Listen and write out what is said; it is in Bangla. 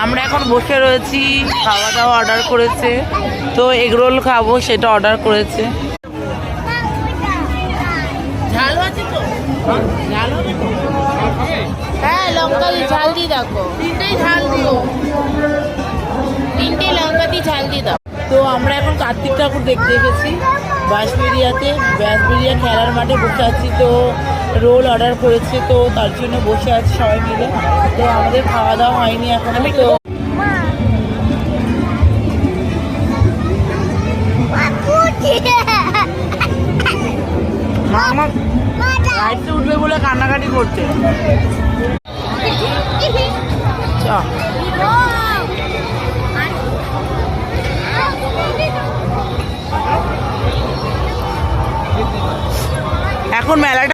আমরা এখন বসে রয়েছি, খাওয়া দাওয়া অর্ডার করেছে, তো এগরোল খাবো সেটা অর্ডার করেছে। ঝাল আছে তো? ঝাল হবে তো? হ্যাঁ, লঙ্কা দিয়ে ঝাল দিয়ে দেখো, তিনটেই ঝাল দিও, তিনটেই লঙ্কা দিয়ে ঝাল দিয়ে দাও। তো আমরা এখন কার্তিক ঠাকুর দেখতে এসেছি বাঁশবেড়িয়াতে, বাঁশবেড়িয়া খেলার মাঠে বসে আছি। তো রোল অর্ডার করেছে, তো তার জন্য বসে আছি সবাই মিলে। তো আমাদের খাওয়া দাওয়া হয়নি এখন। তো রাইডে উঠবে বলে কান্নাকাটি করছে। এখন মেলাটা